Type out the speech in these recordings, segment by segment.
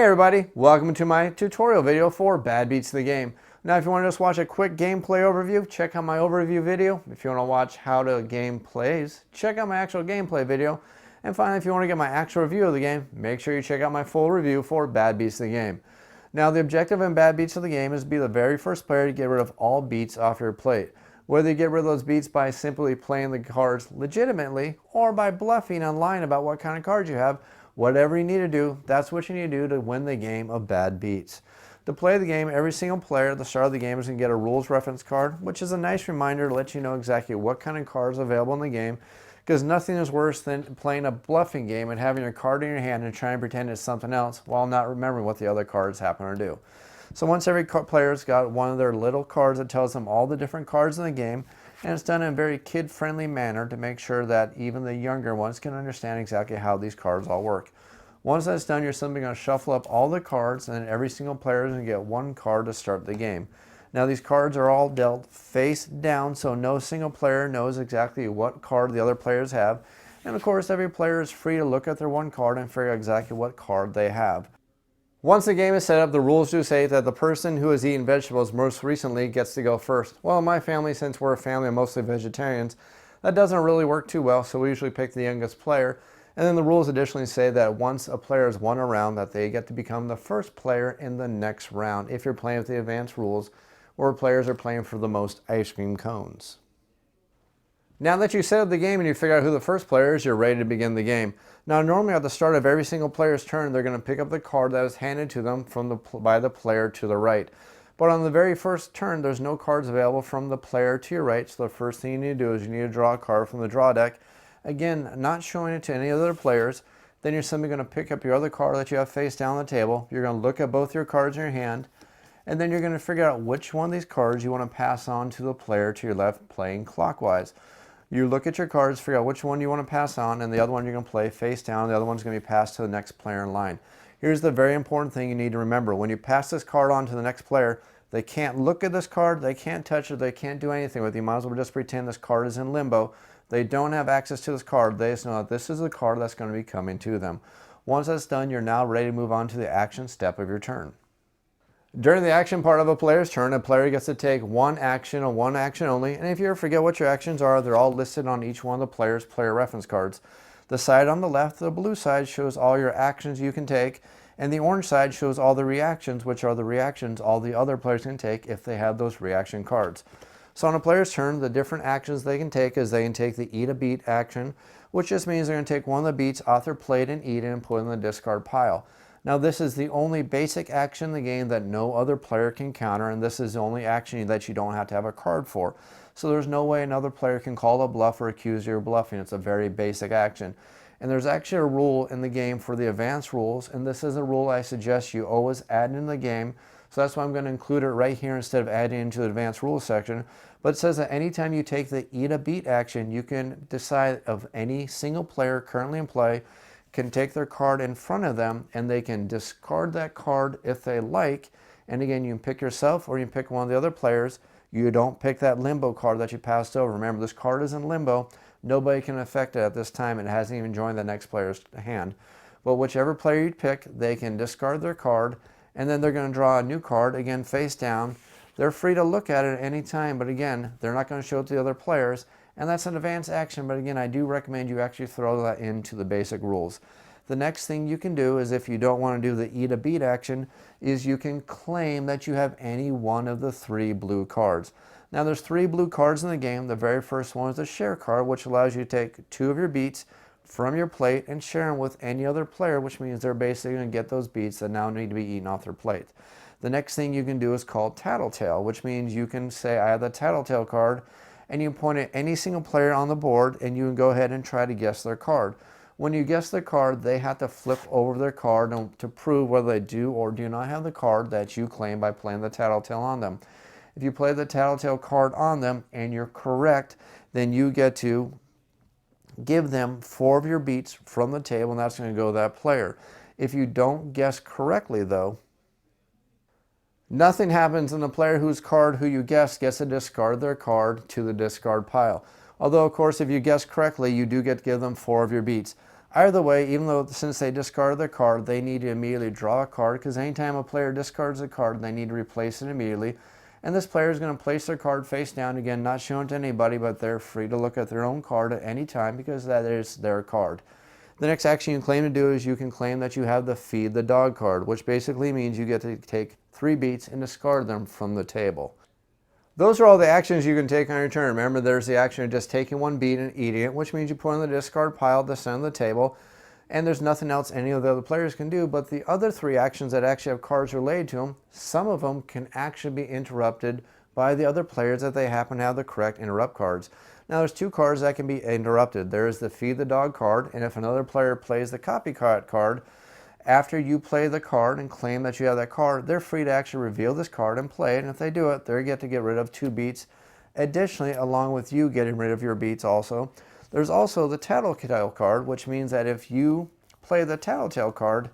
Hey everybody, welcome to my tutorial video for Bad Beets the game. Now if you want to just watch a quick gameplay overview, check out my overview video. If you want to watch how the game plays, check out my actual gameplay video. And finally, if you want to get my actual review of the game, make sure you check out my full review for Bad Beets the game. Now the objective in Bad Beets of the game is to be the very first player to get rid of all beets off your plate. Whether you get rid of those beets by simply playing the cards legitimately or by bluffing and lying about what kind of cards you have, whatever you need to do, that's what you need to do to win the game of Bad Beets. To play the game, every single player at the start of the game is going to get a rules reference card, which is a nice reminder to let you know exactly what kind of cards are available in the game, because nothing is worse than playing a bluffing game and having your card in your hand and trying to pretend it's something else while not remembering what the other cards happen to do. So once every player's got one of their little cards that tells them all the different cards in the game, and it's done in a very kid-friendly manner to make sure that even the younger ones can understand exactly how these cards all work. Once that's done, you're simply going to shuffle up all the cards, and then every single player is going to get one card to start the game. Now these cards are all dealt face down, so no single player knows exactly what card the other players have. And of course, every player is free to look at their one card and figure out exactly what card they have. Once the game is set up, the rules do say that the person who has eaten vegetables most recently gets to go first. Well, in my family, since we're a family of mostly vegetarians, that doesn't really work too well, so we usually pick the youngest player. And then the rules additionally say that once a player has won a round, that they get to become the first player in the next round if you're playing with the advanced rules, where players are playing for the most ice cream cones. Now that you set up the game and you figure out who the first player is, you're ready to begin the game. Now normally at the start of every single player's turn, they're going to pick up the card that is handed to them by the player to the right. But on the very first turn, there's no cards available from the player to your right, so the first thing you need to do is you need to draw a card from the draw deck. Again, not showing it to any other players. Then you're simply going to pick up your other card that you have face down on the table. You're going to look at both your cards in your hand, and then you're going to figure out which one of these cards you want to pass on to the player to your left playing clockwise. You look at your cards, figure out which one you want to pass on, and the other one you're going to play face down, and the other one's going to be passed to the next player in line. Here's the very important thing you need to remember. When you pass this card on to the next player, they can't look at this card, they can't touch it, they can't do anything with it. You might as well just pretend this card is in limbo. They don't have access to this card. They just know that this is the card that's going to be coming to them. Once that's done, you're now ready to move on to the action step of your turn. During the action part of a player's turn, a player gets to take one action and one action only, and if you ever forget what your actions are, they're all listed on each one of the player's player reference cards. The side on the left, the blue side, shows all your actions you can take, and the orange side shows all the reactions, which are the reactions all the other players can take if they have those reaction cards. So on a player's turn, the different actions they can take is they can take the eat a beet action, which just means they're going to take one of the beets off their plate and eat it and put it in the discard pile. Now this is the only basic action in the game that no other player can counter, and this is the only action that you don't have to have a card for. So there's no way another player can call a bluff or accuse you of bluffing. It's a very basic action. And there's actually a rule in the game for the advanced rules, and this is a rule I suggest you always add in the game. So that's why I'm going to include it right here instead of adding into the advanced rules section. But it says that anytime you take the eat a beet action, you can decide of any single player currently in play can take their card in front of them, and they can discard that card if they like. And again, you can pick yourself or you can pick one of the other players. You don't pick that limbo card that you passed over. Remember, this card is in limbo. Nobody can affect it at this time. It hasn't even joined the next player's hand. But whichever player you pick, they can discard their card, and then they're going to draw a new card, again face down. They're free to look at it at any time, but again, they're not going to show it to the other players. And that's an advanced action, but again, I do recommend you actually throw that into the basic rules. The next thing you can do is, if you don't want to do the eat a beet action, is you can claim that you have any one of the three blue cards. Now there's three blue cards in the game. The very first one is the share card, which allows you to take two of your beets from your plate and share them with any other player, which means they're basically going to get those beets that now need to be eaten off their plate. The next thing you can do is called Tattletale, which means you can say, I have the Tattletale card, and you point at any single player on the board, and you can go ahead and try to guess their card. When you guess their card, they have to flip over their card to prove whether they do or do not have the card that you claim by playing the Tattletale on them. If you play the Tattletale card on them and you're correct, then you get to give them 4 of your beets from the table, and that's going to go to that player. If you don't guess correctly, though, nothing happens, and the player whose card who you guessed gets to discard their card to the discard pile. Although, of course, if you guess correctly, you do get to give them 4 of your beets. Either way, even though since they discarded their card, they need to immediately draw a card, because anytime a player discards a card, they need to replace it immediately. And this player is going to place their card face down, again, not shown to anybody, but they're free to look at their own card at any time because that is their card. The next action you can claim to do is you can claim that you have the Feed the Dog card, which basically means you get to take 3 beets and discard them from the table. Those are all the actions you can take on your turn. Remember, there's the action of just taking 1 beet and eating it, which means you put it in the discard pile at the center of the table, and there's nothing else any of the other players can do. But the other 3 actions that actually have cards related to them, some of them can actually be interrupted by the other players if they happen to have the correct interrupt cards. Now, there's 2 cards that can be interrupted. There is the Feed the Dog card, and if another player plays the copycat card, after you play the card and claim that you have that card, they're free to actually reveal this card and play it. And if they do it, they get to get rid of 2 beets. Additionally, along with you getting rid of your beets also, there's also the Tattletale card, which means that if you play the Tattletale card,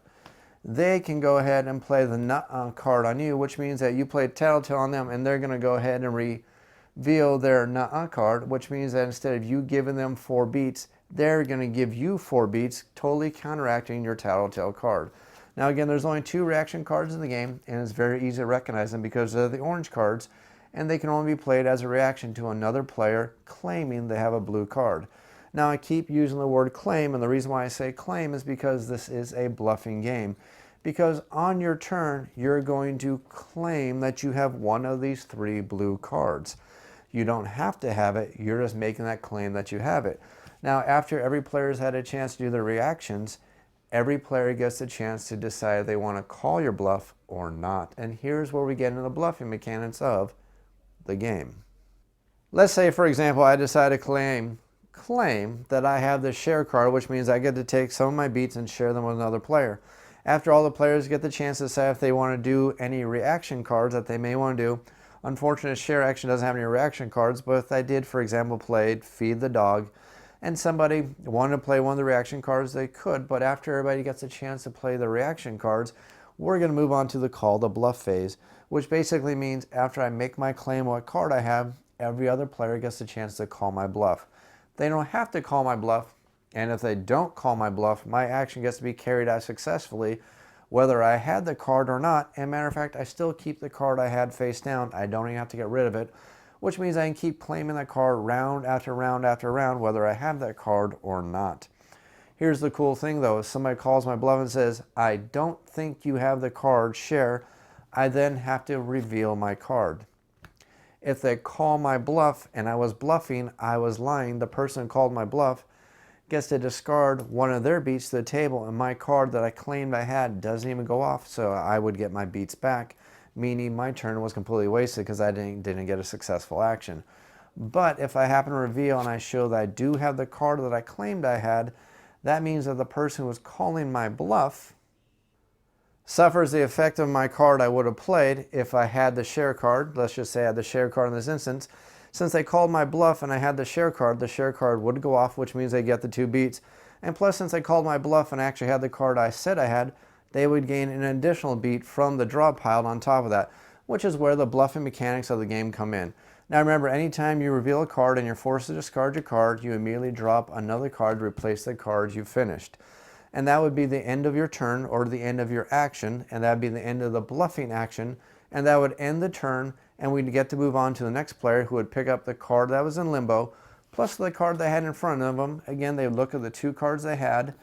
they can go ahead and play the Nut card on you, which means that you play Tattletale on them, and they're going to go ahead and reveal their Nut card, which means that instead of you giving them 4 beets, they're going to give you 4 beets, totally counteracting your Tattletale card. Now again, there's only 2 reaction cards in the game, and it's very easy to recognize them because they're the orange cards, and they can only be played as a reaction to another player claiming they have a blue card. Now I keep using the word claim, and the reason why I say claim is because this is a bluffing game. Because on your turn, you're going to claim that you have one of these 3 blue cards. You don't have to have it, you're just making that claim that you have it. Now, after every player's had a chance to do their reactions, every player gets a chance to decide if they want to call your bluff or not. And here's where we get into the bluffing mechanics of the game. Let's say, for example, I decide to claim that I have the share card, which means I get to take some of my beets and share them with another player. After all the players get the chance to decide if they want to do any reaction cards that they may want to do, unfortunately, share action doesn't have any reaction cards, but if I did, for example, play Feed the Dog, and somebody wanted to play one of the reaction cards, they could, but after everybody gets a chance to play the reaction cards, we're going to move on to the call the bluff phase, which basically means after I make my claim what card I have, every other player gets a chance to call my bluff. They don't have to call my bluff, and if they don't call my bluff, my action gets to be carried out successfully, whether I had the card or not. And matter of fact, I still keep the card I had face down. I don't even have to get rid of it, which means I can keep claiming that card round after round after round, whether I have that card or not. Here's the cool thing though, if somebody calls my bluff and says, I don't think you have the card, share, I then have to reveal my card. If they call my bluff and I was bluffing, I was lying, the person who called my bluff gets to discard one of their beets to the table, and my card that I claimed I had doesn't even go off, so I would get my beets back, meaning my turn was completely wasted because I didn't get a successful action. But if I happen to reveal and I show that I do have the card that I claimed I had, that means that the person who was calling my bluff suffers the effect of my card I would have played if I had the share card. Let's just say I had the share card in this instance. Since they called my bluff and I had the share card would go off, which means they get the 2 beets. And plus, since they called my bluff and I actually had the card I said I had, they would gain an additional beet from the draw pile on top of that, which is where the bluffing mechanics of the game come in. Now remember, anytime you reveal a card and you're forced to discard your card, you immediately drop another card to replace the card you finished. And that would be the end of your turn or the end of your action, and that would be the end of the bluffing action, and that would end the turn, and we'd get to move on to the next player who would pick up the card that was in limbo, plus the card they had in front of them. Again, they would look at the 2 cards they had,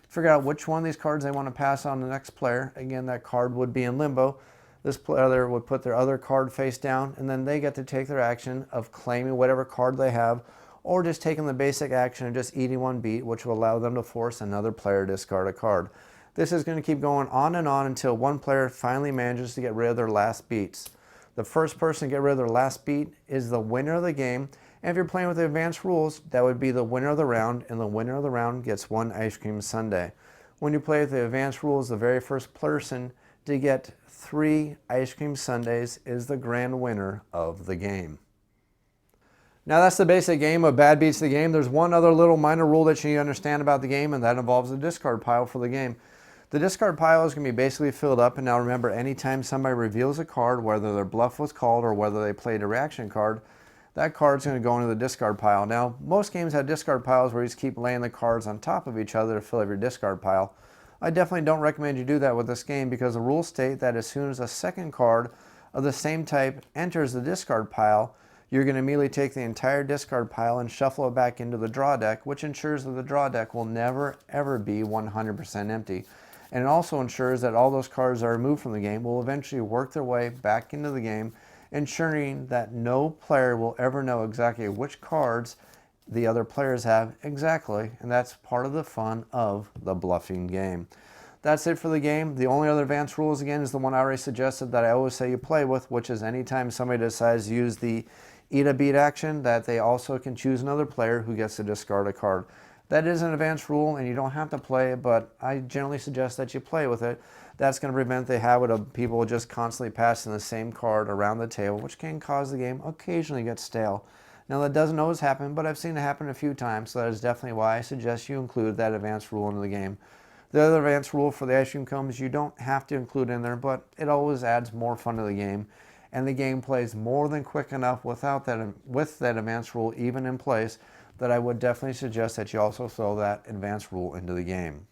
figure out which one of these cards they want to pass on to the next player. Again, that card would be in limbo. This player would put their other card face down, and then they get to take their action of claiming whatever card they have, or just taking the basic action of just eating 1 beet, which will allow them to force another player to discard a card. This is going to keep going on until one player finally manages to get rid of their last beets. The first person to get rid of their last beet is the winner of the game, and if you're playing with the advanced rules, that would be the winner of the round, and the winner of the round gets 1 ice cream sundae. When you play with the advanced rules, the very first person to get 3 ice cream sundaes is the grand winner of the game. Now that's the basic game of Bad Beets the game. There's one other little minor rule that you need to understand about the game, and that involves the discard pile for the game. The discard pile is going to be basically filled up, and now remember, anytime somebody reveals a card, whether their bluff was called or whether they played a reaction card, that card's going to go into the discard pile. Now, most games have discard piles where you just keep laying the cards on top of each other to fill up your discard pile. I definitely don't recommend you do that with this game because the rules state that as soon as a second card of the same type enters the discard pile, you're going to immediately take the entire discard pile and shuffle it back into the draw deck, which ensures that the draw deck will never ever be 100% empty. And it also ensures that all those cards that are removed from the game will eventually work their way back into the game, ensuring that no player will ever know exactly which cards the other players have exactly, and that's part of the fun of the bluffing game. That's it for the game. The only other advanced rules, again, is the one I already suggested that I always say you play with, which is anytime somebody decides to use the eat a beat action, that they also can choose another player who gets to discard a card. That is an advanced rule, and you don't have to play it, but I generally suggest that you play with it. That's going to prevent the habit of people just constantly passing the same card around the table, which can cause the game occasionally get stale. Now, that doesn't always happen, but I've seen it happen a few times, so that is definitely why I suggest you include that advanced rule into the game. The other advanced rule for the ice cream cones you don't have to include in there, but it always adds more fun to the game, and the game plays more than quick enough with that advanced rule even in place that I would definitely suggest that you also throw that advanced rule into the game.